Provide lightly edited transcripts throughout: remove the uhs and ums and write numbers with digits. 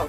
Now,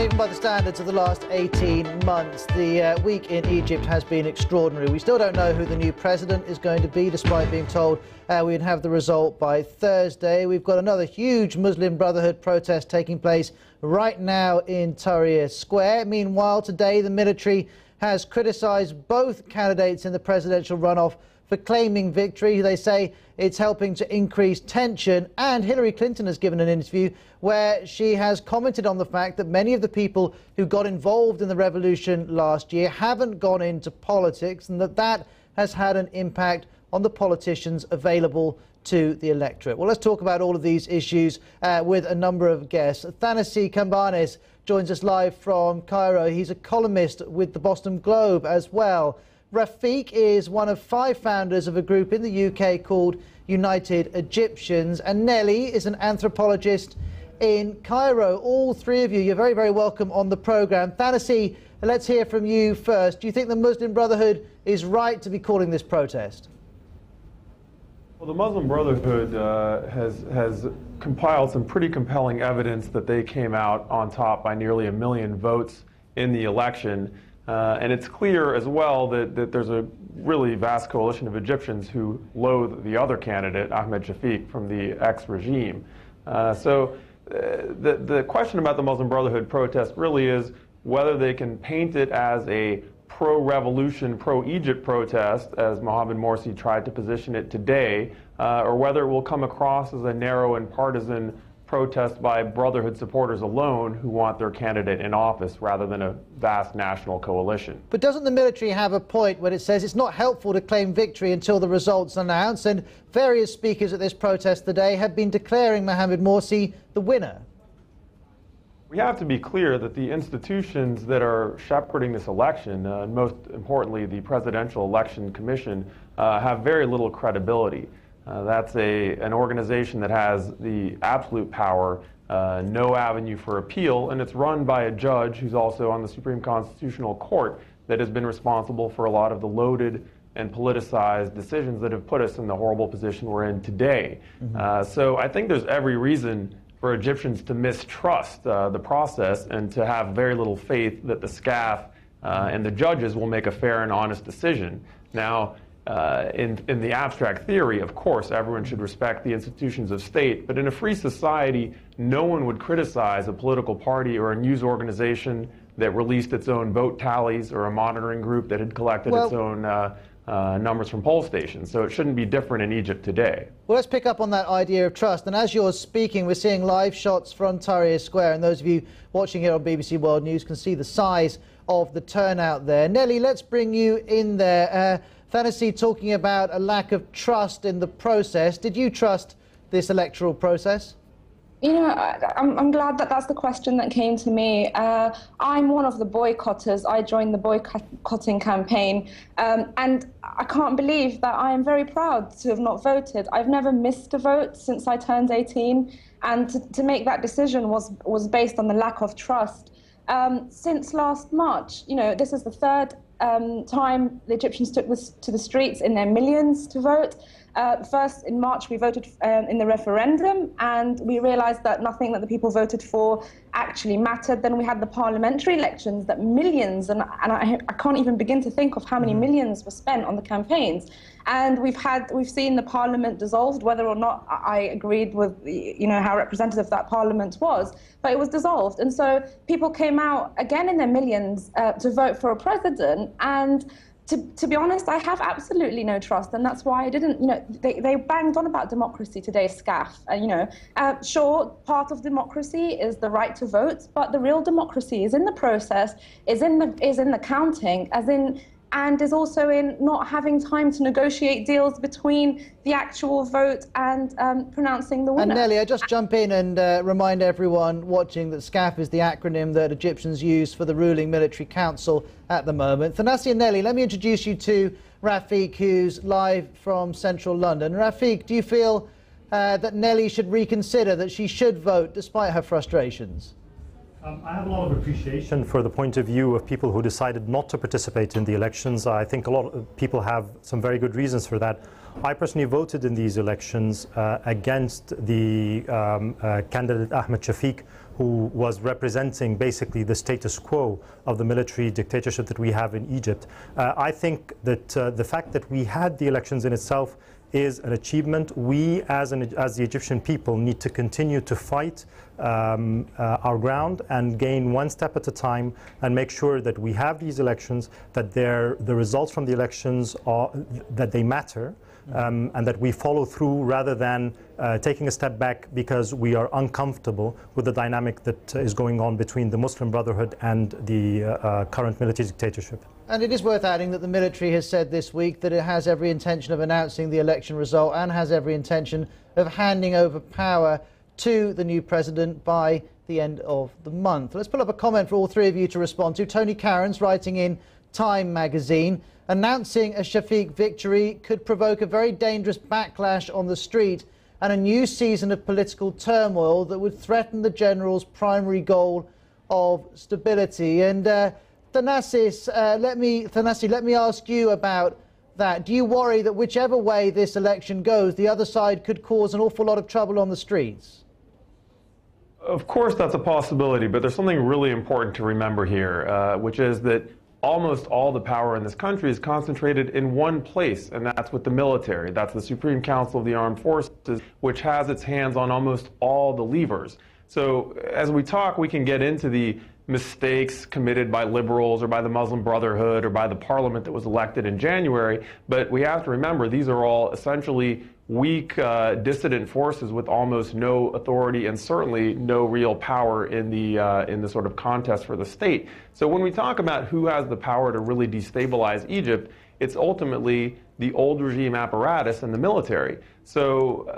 even by the standards of the last 18 months, the week in Egypt has been extraordinary. We still don't know who the new president is going to be, despite being told we'd have the result by Thursday. We've got another huge Muslim Brotherhood protest taking place right now in Tahrir Square. Meanwhile, today the military has criticised both candidates in the presidential runoff for claiming victory. They say it's helping to increase tension, and Hillary Clinton has given an interview where she has commented on the fact that many of the people who got involved in the revolution last year haven't gone into politics, and that has had an impact on the politicians available to the electorate. Well, let's talk about all of these issues with a number of guests. Thanassie Cambanis joins us live from Cairo. He's a columnist with the Boston Globe as well. Rafiq is one of 5 founders of a group in the UK called United Egyptians, and Nelly is an anthropologist in Cairo. All 3 of you, you're very, very welcome on the programme. Thanassie, let's hear from you first. Do you think the Muslim Brotherhood is right to be calling this protest? Well, the Muslim Brotherhood has compiled some pretty compelling evidence that they came out on top by nearly 1 million votes in the election. And it's clear as well that there's a really vast coalition of Egyptians who loathe the other candidate, Ahmed Shafiq, from the ex-regime. So the question about the Muslim Brotherhood protest really is whether they can paint it as a pro-revolution, pro-Egypt protest, as Mohamed Morsi tried to position it today, or whether it will come across as a narrow and partisan protest by Brotherhood supporters alone who want their candidate in office rather than a vast national coalition. But doesn't the military have a point when it says it's not helpful to claim victory until the results are announced? And various speakers at this protest today have been declaring Mohamed Morsi the winner. We have to be clear that the institutions that are shepherding this election, and most importantly the Presidential Election Commission, have very little credibility. That's an organization that has the absolute power, no avenue for appeal, and it's run by a judge who's also on the Supreme Constitutional Court that has been responsible for a lot of the loaded and politicized decisions that have put us in the horrible position we're in today. So I think there's every reason for Egyptians to mistrust the process and to have very little faith that the SCAF and the judges will make a fair and honest decision. Now, in the abstract theory, of course, everyone should respect the institutions of state, but in a free society, no one would criticize a political party or a news organization that released its own vote tallies or a monitoring group that had collected its own numbers from poll stations. So it shouldn't be different in Egypt today. Well, let's pick up on that idea of trust. And as you're speaking, we're seeing live shots from Tahrir Square. And those of you watching here on BBC World News can see the size of the turnout there. Nelly, let's bring you in there. Thanassie talking about a lack of trust in the process. Did you trust this electoral process? You know, I'm glad that that's the question that came to me. I'm one of the boycotters. I joined the boycotting campaign, and I can't believe that I am very proud to have not voted. I've never missed a vote since I turned 18, and to make that decision was based on the lack of trust. Since last March, you know, this is the 3rd time the Egyptians took to the streets in their millions to vote. First, in March, we voted in the referendum, and we realized that nothing that the people voted for actually mattered. Then we had the parliamentary elections that millions, and I can't even begin to think of how many millions were spent on the campaigns. And we've seen the parliament dissolved, whether or not I agreed with, you know, how representative that parliament was, but it was dissolved. And so people came out again in their millions to vote for a president, and to be honest, I have absolutely no trust, and that's why I didn't, you know, they banged on about democracy today, SCAF. You know, sure, part of democracy is the right to vote, but the real democracy is in the process, is in the counting, and is also in not having time to negotiate deals between the actual vote and pronouncing the winner. And Nelly, I just jump in and remind everyone watching that SCAF is the acronym that Egyptians use for the ruling military council at the moment. Thanassie and Nelly, let me introduce you to Rafiq, who's live from central London. Rafiq, do you feel that Nelly should reconsider that she should vote despite her frustrations? I have a lot of appreciation for the point of view of people who decided not to participate in the elections. I think a lot of people have some very good reasons for that. I personally voted in these elections against the candidate Ahmed Shafiq, who was representing basically the status quo of the military dictatorship that we have in Egypt. I think that the fact that we had the elections in itself is an achievement. We, as the Egyptian people, need to continue to fight our ground and gain one step at a time and make sure that we have these elections, that the results from the elections that they matter, and that we follow through rather than taking a step back because we are uncomfortable with the dynamic that is going on between the Muslim Brotherhood and the current military dictatorship. And it is worth adding that the military has said this week that it has every intention of announcing the election result and has every intention of handing over power to the new president by the end of the month. Let's pull up a comment for all three of you to respond to. Tony Cairns, writing in Time magazine, announcing a Shafiq victory could provoke a very dangerous backlash on the street and a new season of political turmoil that would threaten the general's primary goal of stability. And Thanasis, let me ask you about that. Do you worry that whichever way this election goes, the other side could cause an awful lot of trouble on the streets? Of course, that's a possibility, but there's something really important to remember here, which is that almost all the power in this country is concentrated in one place, and that's with the military. That's the Supreme Council of the Armed Forces, which has its hands on almost all the levers. So as we talk, we can get into the mistakes committed by liberals or by the Muslim Brotherhood or by the parliament that was elected in January, but we have to remember these are all essentially weak dissident forces with almost no authority and certainly no real power in the sort of contest for the state. So when we talk about who has the power to really destabilize Egypt, it's ultimately the old regime apparatus and the military. So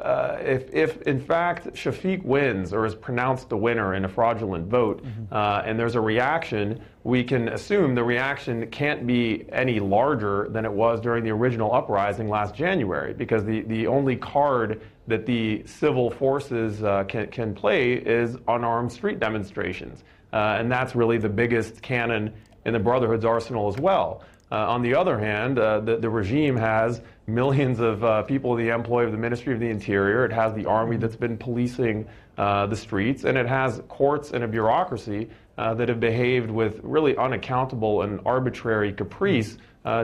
if in fact Shafiq wins or is pronounced the winner in a fraudulent vote, and there's a reaction, we can assume the reaction can't be any larger than it was during the original uprising last January, because the only card that the civil forces can play is unarmed street demonstrations. And that's really the biggest cannon in the Brotherhood's arsenal as well. On the other hand, the regime has millions of people in the employ of the Ministry of the Interior. It has the army that's been policing the streets, and it has courts and a bureaucracy that have behaved with really unaccountable and arbitrary caprice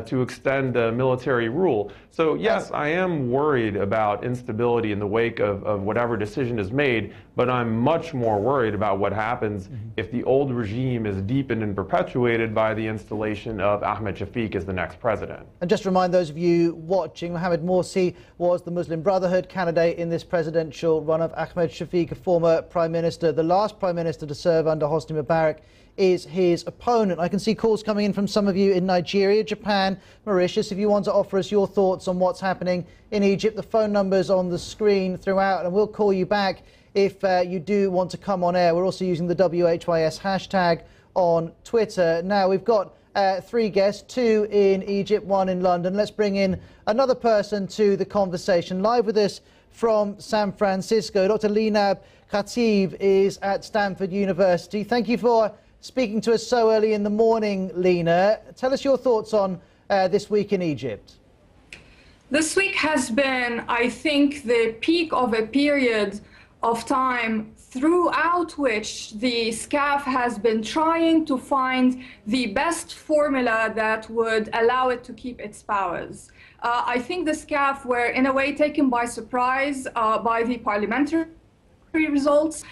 to extend military rule. So yes, I am worried about instability in the wake of whatever decision is made, but I'm much more worried about what happens if the old regime is deepened and perpetuated by the installation of Ahmed Shafiq as the next president. And just to remind those of you watching, Mohamed Morsi was the Muslim Brotherhood candidate in this presidential run-up. Ahmed Shafiq, a former prime minister, the last prime minister to serve under Hosni Mubarak, is his opponent. I can see calls coming in from some of you in Nigeria, Japan, Mauritius. If you want to offer us your thoughts on what's happening in Egypt, the phone number's on the screen throughout, and we'll call you back if you do want to come on air. We're also using the WHYS hashtag on Twitter. Now, we've got three guests, two in Egypt, one in London. Let's bring in another person to the conversation. Live with us from San Francisco, Dr. Linab Khatib is at Stanford University. Thank you for speaking to us so early in the morning, Lena. Tell us your thoughts on this week in Egypt. This week has been, I think, the peak of a period of time throughout which the SCAF has been trying to find the best formula that would allow it to keep its powers. I think the SCAF were, in a way, taken by surprise by the parliamentary results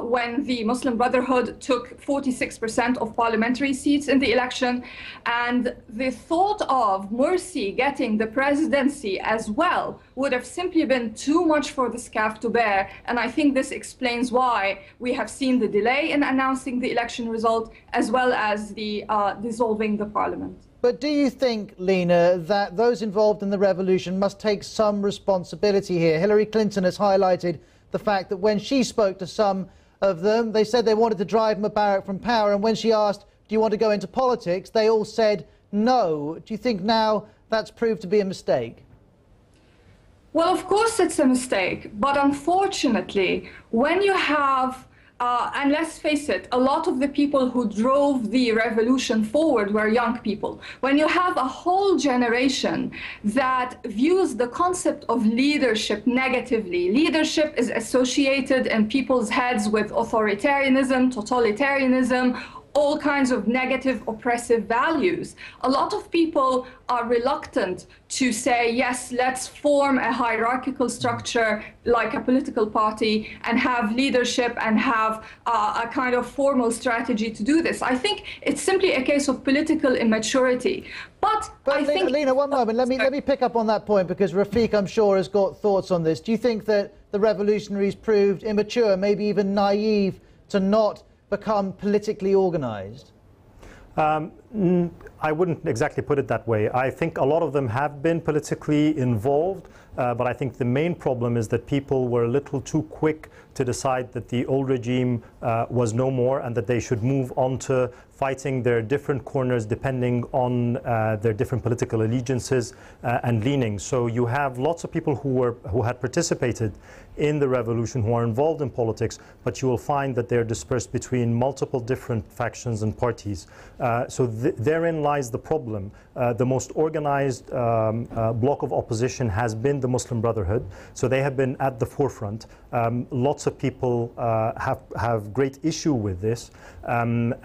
when the Muslim Brotherhood took 46% of parliamentary seats in the election, and the thought of Morsi getting the presidency as well would have simply been too much for the SCAF to bear, and I think this explains why we have seen the delay in announcing the election result as well as the dissolving the parliament. But do you think, Lena, that those involved in the revolution must take some responsibility here? Hillary Clinton has highlighted the fact that when she spoke to some of them, they said they wanted to drive Mubarak from power, and when she asked, do you want to go into politics, they all said no. Do you think now that's proved to be a mistake? Well, of course it's a mistake, but unfortunately, when you have and let's face it, a lot of the people who drove the revolution forward were young people. When you have a whole generation that views the concept of leadership negatively, leadership is associated in people's heads with authoritarianism, totalitarianism, all kinds of negative oppressive values. A lot of people are reluctant to say, yes, let's form a hierarchical structure like a political party and have leadership and have a kind of formal strategy to do this. I think it's simply a case of political immaturity. But I think... Lina, one moment. Let me pick up on that point, because Rafiq, I'm sure, has got thoughts on this. Do you think that the revolutionaries proved immature, maybe even naive, to not become politically organized? I wouldn't exactly put it that way. I think a lot of them have been politically involved, but I think the main problem is that people were a little too quick to decide that the old regime was no more and that they should move on to fighting their different corners depending on their different political allegiances and leanings. So you have lots of people who had participated in the revolution, who are involved in politics, but you will find that they're dispersed between multiple different factions and parties. So therein lies the problem. The most organized bloc of opposition has been the Muslim Brotherhood, so they have been at the forefront. Lots of people have great issue with this, and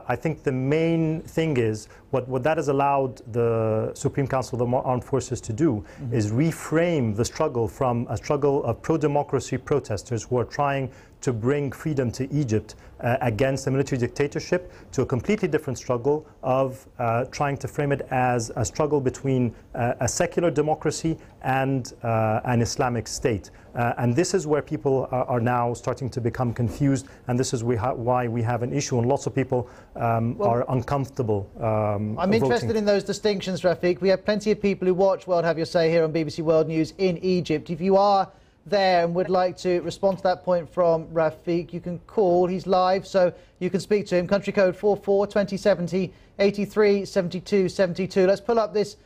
I think the main thing is what that has allowed the Supreme Council of the Armed Forces to do is reframe the struggle from a struggle of pro-democracy protesters who are trying to bring freedom to Egypt against a military dictatorship to a completely different struggle of trying to frame it as a struggle between a secular democracy and an Islamic state. And this is where people are now starting to become confused, and this is why we have an issue, and lots of people are uncomfortable I'm interested in those distinctions, Rafiq. We have plenty of people who watch World Have Your Say here on BBC World News in Egypt. If you are there and would like to respond to that point from Rafiq, you can call. He's live, so you can speak to him. Country code 44 2070 83 72 72. Let's pull up this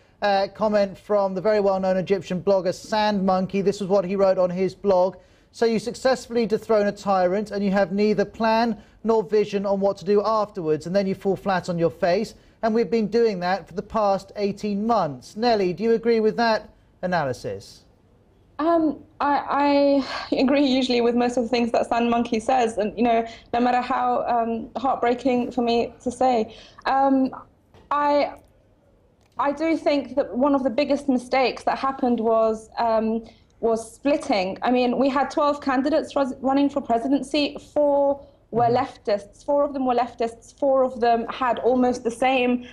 comment from the very well-known Egyptian blogger Sand Monkey. This was what he wrote on his blog. So you successfully dethrone a tyrant and you have neither plan nor vision on what to do afterwards, and then you fall flat on your face. And we've been doing that for the past 18 months. Nelly, do you agree with that analysis? I agree usually with most of the things that Sand Monkey says, and no matter how heartbreaking for me to say, I do think that one of the biggest mistakes that happened was splitting. I mean, we had 12 candidates running for presidency. 4 were leftists. 4 of them were leftists. 4 of them had almost the same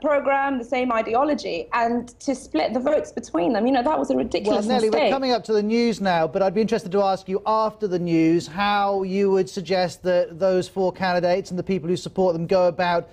program, the same ideology, and to split the votes between them, that was a ridiculous mistake. Well, Nelly, we're coming up to the news now, but I'd be interested to ask you after the news how you would suggest that those 4 candidates and the people who support them go about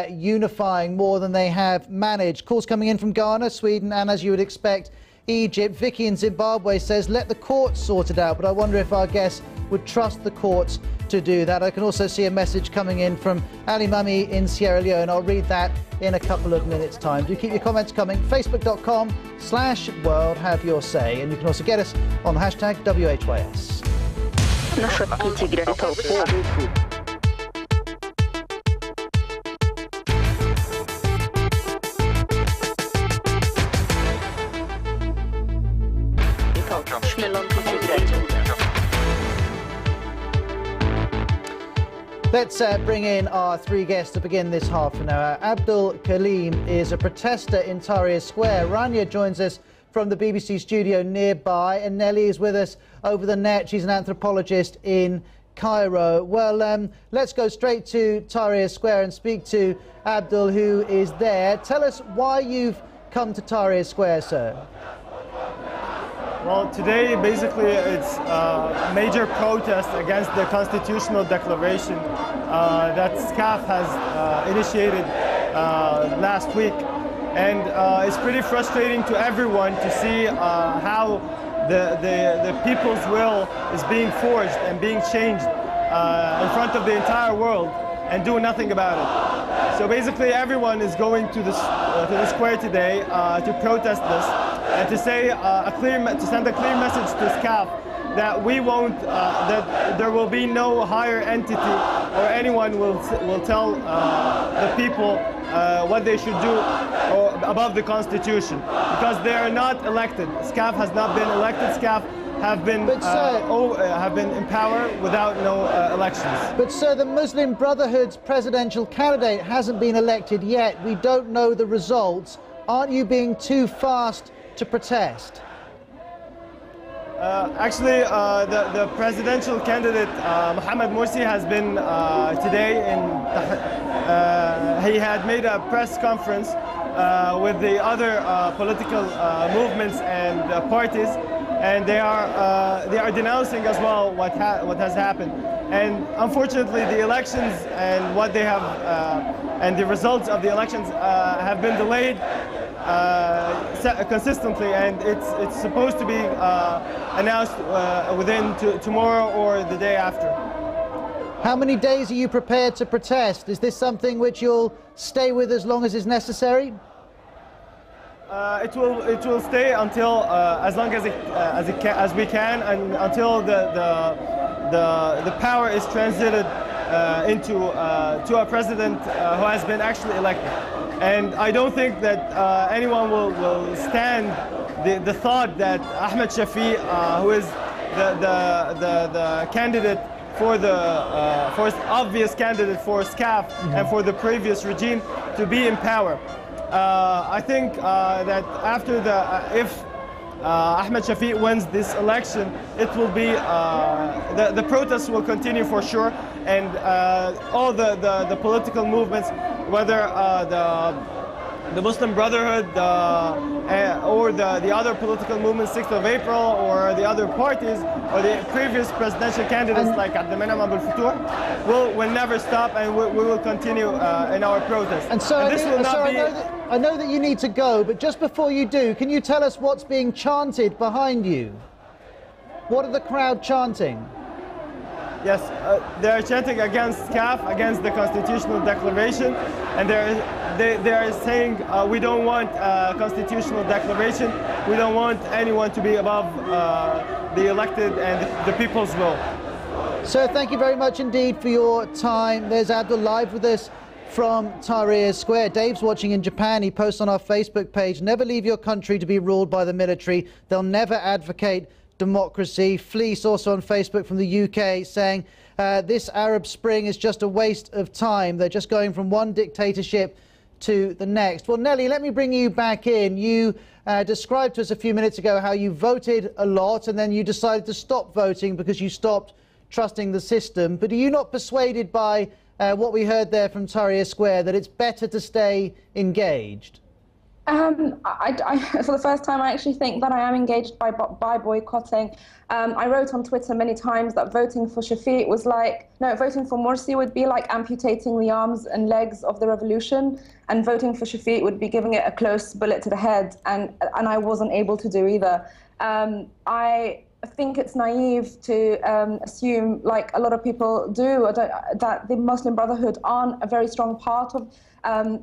unifying more than they have managed. Calls coming in from Ghana, Sweden, and as you would expect, Egypt. Vicky in Zimbabwe says, let the courts sort it out, but I wonder if our guests would trust the courts to do that. I can also see a message coming in from Ali Mami in Sierra Leone. I'll read that in a couple of minutes' time. Do keep your comments coming. Facebook.com/World Have Your Say. And you can also get us on the hashtag WHYS. Let's bring in our 3 guests to begin this half an hour. Abdul Kaleem is a protester in Tahrir Square. Rania joins us from the BBC studio nearby, and Nelly is with us over the net. She's an anthropologist in Cairo. Well, let's go straight to Tahrir Square and speak to Abdul, who is there. Tell us why you've come to Tahrir Square, sir. Well, today basically it's a major protest against the constitutional declaration that SCAF has initiated last week. And it's pretty frustrating to everyone to see how the people's will is being forged and being changed in front of the entire world and do nothing about it. So basically everyone is going to the square today to protest this and to say to send a clear message to SCAF that we won't, that there will be no higher entity or anyone will tell the people what they should do or above the Constitution, because they are not elected. SCAF has not been elected. SCAF have been in power without no elections. But sir, the Muslim Brotherhood's presidential candidate hasn't been elected yet. We don't know the results. Aren't you being too fast to protest? Actually, the presidential candidate, Mohamed Morsi, has been today he had made a press conference with the other political movements and parties, and they are denouncing as well what has happened. And unfortunately, the elections and what they have and the results of the elections have been delayed consistently, and it's supposed to be announced within tomorrow or the day after. How many days are you prepared to protest? Is this something which you'll stay with as long as is necessary? It will stay until as long as we can, and until the power is transited to a president who has been actually elected. And I don't think that anyone will stand the thought that Ahmed Shafik, who is the candidate for the obvious candidate for SCAF and for the previous regime, to be in power. I think that after if Ahmed Shafik wins this election, it will be the protests will continue for sure, and all the political movements, whether the Muslim Brotherhood or the other political movements, 6th of April, or the other parties, or the previous presidential candidates like Abdelmenem Abdel Fattah, will never stop, and we will continue in our protest. And so, I know that you need to go, but just before you do, can you tell us what's being chanted behind you? What are the crowd chanting? Yes, they are chanting against SCAF, against the constitutional declaration, and they are saying we don't want a constitutional declaration. We don't want anyone to be above the elected and the people's will. Sir, thank you very much indeed for your time. There's Abdul live with us from Tahrir Square. Dave's watching in Japan. He posts on our Facebook page, never leave your country to be ruled by the military. They'll never advocate democracy. Fleece also on Facebook from the UK saying this Arab Spring is just a waste of time. They're just going from one dictatorship to the next. Well, Nelly, let me bring you back in. You described to us a few minutes ago how you voted a lot and then you decided to stop voting because you stopped trusting the system. But are you not persuaded by what we heard there from Tahrir Square, that it's better to stay engaged? For the first time, I actually think that I am engaged by boycotting. I wrote on Twitter many times that voting for Shafik was like, no, voting for Morsi would be like amputating the arms and legs of the revolution, and voting for Shafik would be giving it a close bullet to the head, and I wasn't able to do either. I think it's naive to assume, like a lot of people do, that the Muslim Brotherhood aren't a very strong part of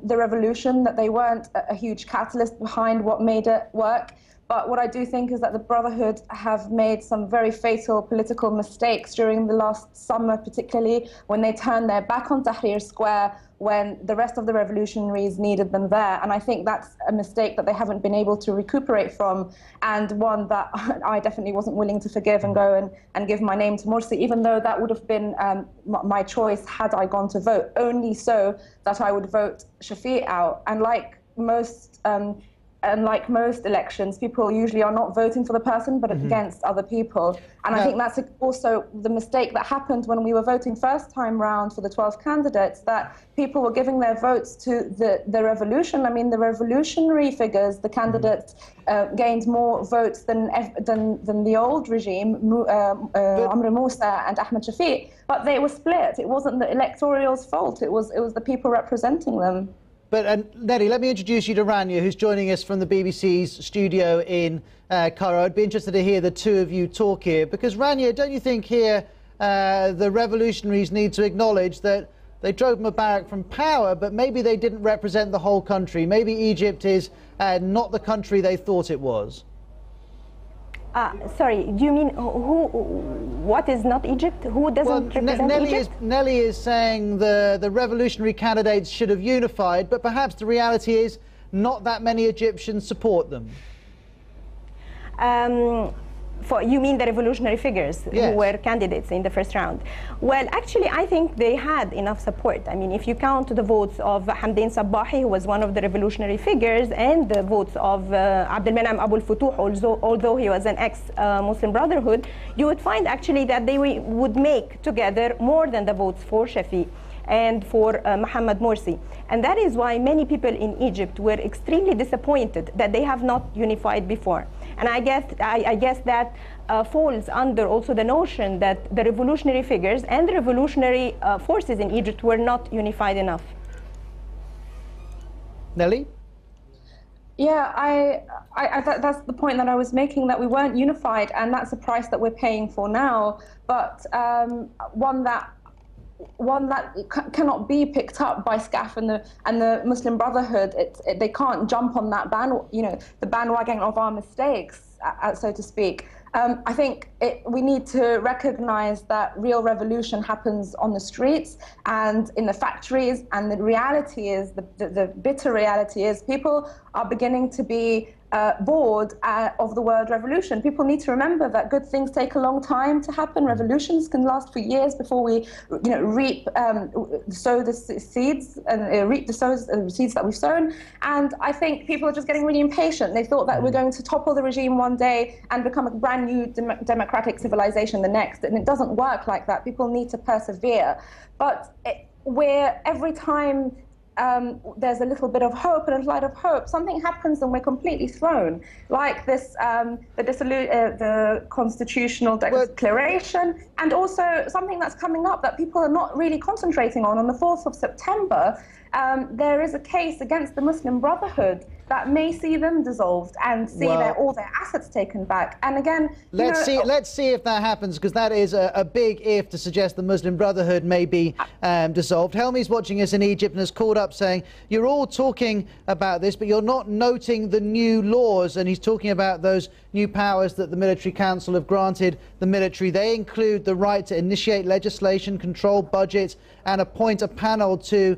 the revolution, that they weren't a huge catalyst behind what made it work. But what I do think is that the Brotherhood have made some very fatal political mistakes during the last summer, particularly when they turned their back on Tahrir Square when the rest of the revolutionaries needed them there. And I think that's a mistake that they haven't been able to recuperate from, and one that I definitely wasn't willing to forgive and go and give my name to Morsi, even though that would have been my choice had I gone to vote, only so that I would vote Shafik out. And like most elections, people usually are not voting for the person, but against other people. And I think that's also the mistake that happened when we were voting first time round for the 12 candidates, that people were giving their votes to the revolution. I mean, the revolutionary figures, the candidates gained more votes than the old regime, Amr Moussa and Ahmed Shafik, but they were split. It wasn't the electoral's fault. It was the people representing them. But Nelly, let me introduce you to Rania, who's joining us from the BBC's studio in Cairo. I'd be interested to hear the two of you talk here, because Rania, don't you think here the revolutionaries need to acknowledge that they drove Mubarak from power, but maybe they didn't represent the whole country? Maybe Egypt is not the country they thought it was. Sorry, do you mean what is not Egypt? Who doesn't represent Egypt? Nelly is saying the revolutionary candidates should have unified, but perhaps the reality is not that many Egyptians support them. You mean the revolutionary figures yes. who were candidates in the first round? Well, actually, I think they had enough support. I mean, if you count the votes of Hamdin Sabahi, who was one of the revolutionary figures, and the votes of Abdelmenam Abu al-Futuh, although he was an ex-Muslim Brotherhood, you would find actually that they would make together more than the votes for Shafiq and for Mohammed Morsi. And that is why many people in Egypt were extremely disappointed that they have not unified before. And I guess that falls under also the notion that the revolutionary figures and the revolutionary forces in Egypt were not unified enough. Nelly? Yeah, that's the point that I was making, that we weren't unified, and that's a price that we're paying for now, but one that cannot be picked up by SCAF and the Muslim Brotherhood. They can't jump on that the bandwagon of our mistakes, so to speak. I think we need to recognize that real revolution happens on the streets and in the factories, and the reality is, the bitter reality is, people are beginning to be bored of the word revolution. People need to remember that good things take a long time to happen. Revolutions can last for years before we, sow the seeds and reap the seeds that we've sown. And I think people are just getting really impatient. They thought that we're going to topple the regime one day and become a brand new democratic civilization the next, and it doesn't work like that. People need to persevere. But where every time there's a little bit of hope and a light of hope, something happens and we're completely thrown. Like this, the constitutional declaration, and also something that's coming up that people are not really concentrating on the 4th of September. There is a case against the Muslim Brotherhood that may see them dissolved and see all their assets taken back. And again, let's see if that happens, because that is a big if to suggest the Muslim Brotherhood may be dissolved. Helmi's watching us in Egypt and has called up saying, you're all talking about this, but you're not noting the new laws. And he's talking about those new powers that the Military Council have granted the military. They include the right to initiate legislation, control budgets, and appoint a panel to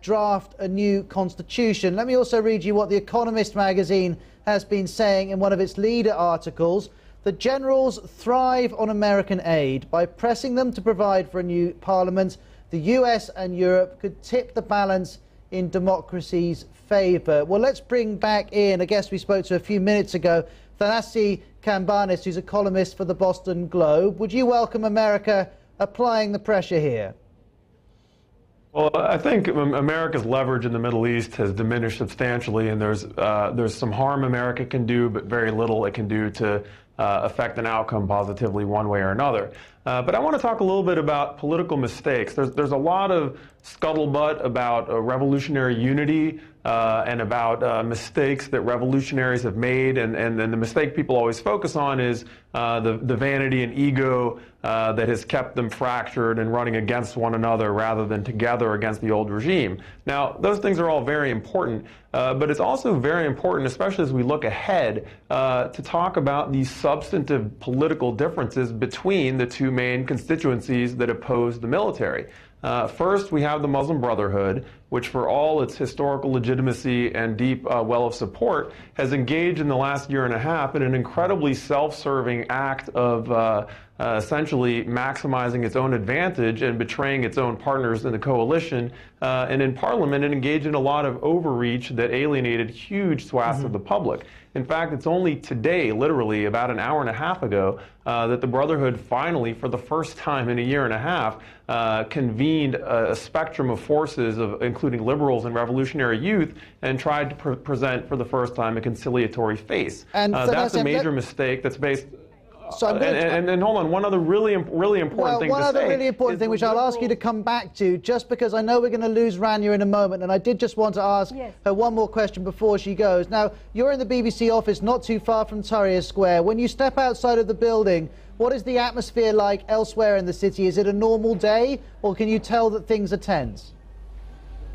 draft a new constitution. Let me also read you what The Economist magazine has been saying in one of its leader articles. The generals thrive on American aid. By pressing them to provide for a new parliament, the US and Europe could tip the balance in democracy's favour. Well, let's bring back in a guest we spoke to a few minutes ago, Thanasi Kambanis, who's a columnist for the Boston Globe. Would you welcome America applying the pressure here? Well, I think America's leverage in the Middle East has diminished substantially, and there's some harm America can do, but very little it can do to affect an outcome positively one way or another. But I want to talk a little bit about political mistakes. There's a lot of scuttlebutt about revolutionary unity and about mistakes that revolutionaries have made, and the mistake people always focus on is the vanity and ego that has kept them fractured and running against one another rather than together against the old regime. Now, those things are all very important, but it's also very important, especially as we look ahead, to talk about these substantive political differences between the two main constituencies that oppose the military. First, we have the Muslim Brotherhood, which for all its historical legitimacy and deep well of support has engaged in the last year and a half in an incredibly self-serving act of essentially maximizing its own advantage and betraying its own partners in the coalition and in Parliament, and engaged in a lot of overreach that alienated huge swaths of the public. In fact, it's only today, literally about an hour and a half ago, that the Brotherhood finally, for the first time in a year and a half, convened a spectrum of forces, including liberals and revolutionary youth, and tried to present for the first time a conciliatory face. And that's a major mistake that's based... So and hold on, one other really important thing to say. One other really important thing, which I'll ask you to come back to, just because I know we're going to lose Rania in a moment, and I did just want to ask her one more question before she goes. Now, you're in the BBC office not too far from Tahrir Square. When you step outside of the building, what is the atmosphere like elsewhere in the city? Is it a normal day, or can you tell that things are tense?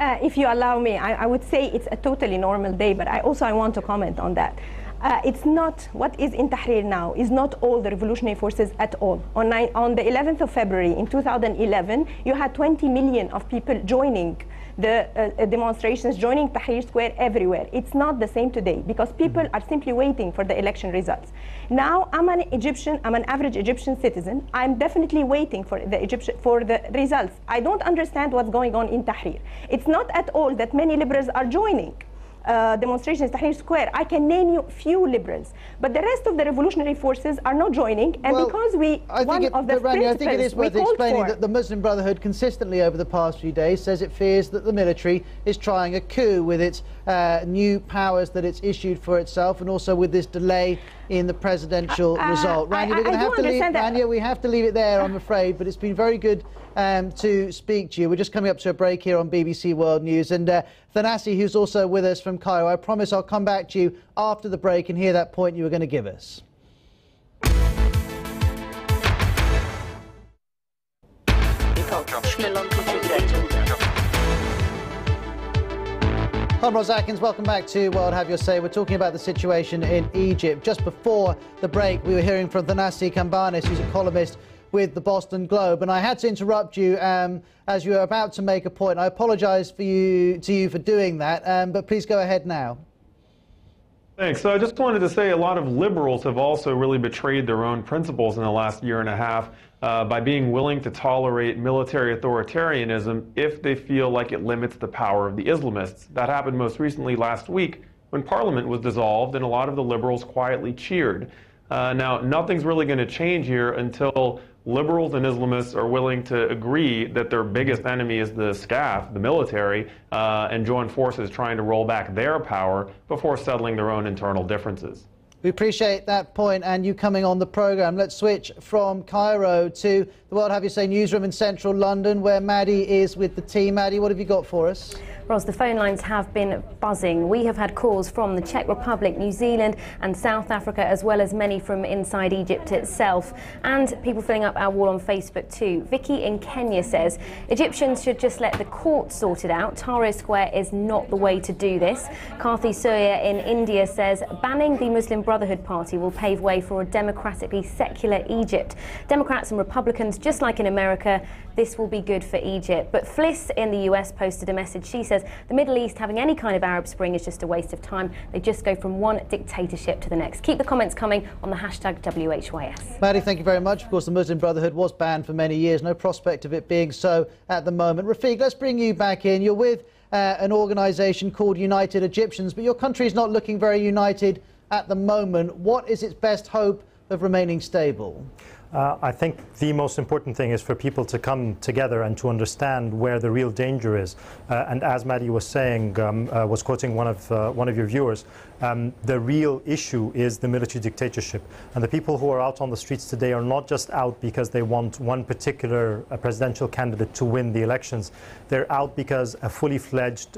If you allow me, I would say it's a totally normal day, but I want to comment on that. It's not, what is in Tahrir now is not all the revolutionary forces at all. On the 11th of February in 2011, you had 20 million of people joining the demonstrations, joining Tahrir Square everywhere. It's not the same today because people are simply waiting for the election results. Now, I'm an average Egyptian citizen. I'm definitely waiting for the results. I don't understand what's going on in Tahrir. It's not at all that many liberals are joining demonstrations Tahrir Square. I can name you few liberals, but the rest of the revolutionary forces are not joining. And well, because I think it is worth explaining that the Muslim Brotherhood consistently over the past few days says it fears that the military is trying a coup with its new powers that it's issued for itself, and also with this delay in the presidential result. Rania, we're going to have to leave. Rania, we have to leave it there, I'm afraid. But it's been very good to speak to you. We're just coming up to a break here on BBC World News, and Thanassi, who's also with us from Cairo, I promise I'll come back to you after the break and hear that point you were going to give us. I'm Ros Atkins, welcome back to World Have Your Say. We're talking about the situation in Egypt. Just before the break, we were hearing from Thanassi Kambanis, who's a columnist with the Boston Globe, and I had to interrupt you as you were about to make a point. I apologise to you for doing that, but please go ahead now. Thanks. So I just wanted to say a lot of liberals have also really betrayed their own principles in the last year and a half by being willing to tolerate military authoritarianism if they feel like it limits the power of the Islamists. That happened most recently last week when Parliament was dissolved and a lot of the liberals quietly cheered. Now, nothing's really going to change here until liberals and Islamists are willing to agree that their biggest enemy is the SCAF, the military, and join forces trying to roll back their power before settling their own internal differences. We appreciate that point and you coming on the programme. Let's switch from Cairo to the World Have You Say newsroom in central London, where Maddie is with the team. Maddie, what have you got for us? Ros, the phone lines have been buzzing. We have had calls from the Czech Republic, New Zealand and South Africa, as well as many from inside Egypt itself, and people filling up our wall on Facebook too. Vicky in Kenya says Egyptians should just let the court sort it out. Tahrir Square is not the way to do this. Karthi Surya in India says banning the Muslim Brotherhood Party will pave way for a democratically secular Egypt. Democrats and Republicans, just like in America, this will be good for Egypt. But Fliss in the US posted a message. She says the Middle East having any kind of Arab Spring is just a waste of time. They just go from one dictatorship to the next. Keep the comments coming on the hashtag WHYS. Maddie, thank you very much. Of course, the Muslim Brotherhood was banned for many years. No prospect of it being so at the moment. Rafiq, let's bring you back in. You're with an organisation called United Egyptians, but your country is not looking very united at the moment. What is its best hope of remaining stable? I think the most important thing is for people to come together and to understand where the real danger is. And as Maddie was saying, was quoting one of your viewers, the real issue is the military dictatorship. And the people who are out on the streets today are not just out because they want one particular presidential candidate to win the elections. They're out because a fully fledged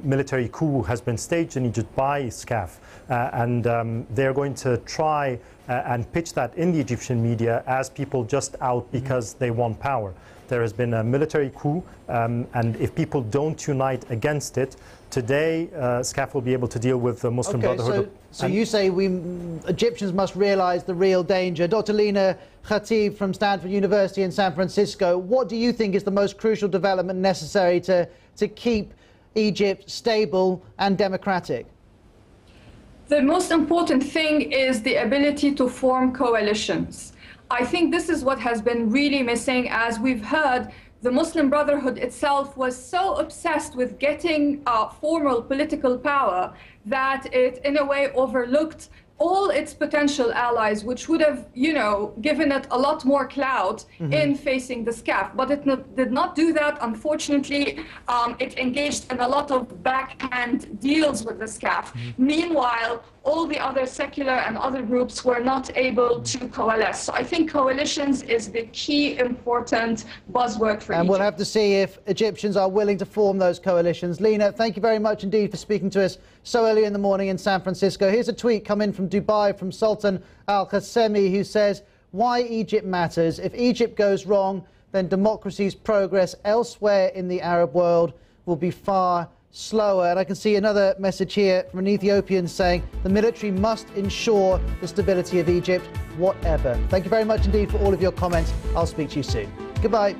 military coup has been staged in Egypt by SCAF. And they're going to try and pitch that in the Egyptian media as people just out because they want power. There has been a military coup, and if people don't unite against it, today SCAF will be able to deal with the Muslim Brotherhood. So you say Egyptians must realise the real danger. Dr. Lina Khatib from Stanford University in San Francisco, what do you think is the most crucial development necessary to keep Egypt stable and democratic? The most important thing is the ability to form coalitions. I think this is what has been really missing. As we've heard, the Muslim Brotherhood itself was so obsessed with getting formal political power that it, in a way, overlooked all its potential allies, which would have, given it a lot more clout in facing the SCAF. But it did not do that. Unfortunately, it engaged in a lot of backhand deals with the SCAF. Meanwhile, all the other secular and other groups were not able to coalesce. So I think coalitions is the key important buzzword for Egypt. And we'll have to see if Egyptians are willing to form those coalitions. Lina, thank you very much indeed for speaking to us so early in the morning in San Francisco. Here's a tweet come in from Dubai from Sultan Al-Qasemi, who says, why Egypt matters. If Egypt goes wrong, then democracy's progress elsewhere in the Arab world will be far slower. And I can see another message here from an Ethiopian saying the military must ensure the stability of Egypt, whatever. Thank you very much indeed for all of your comments. I'll speak to you soon. Goodbye.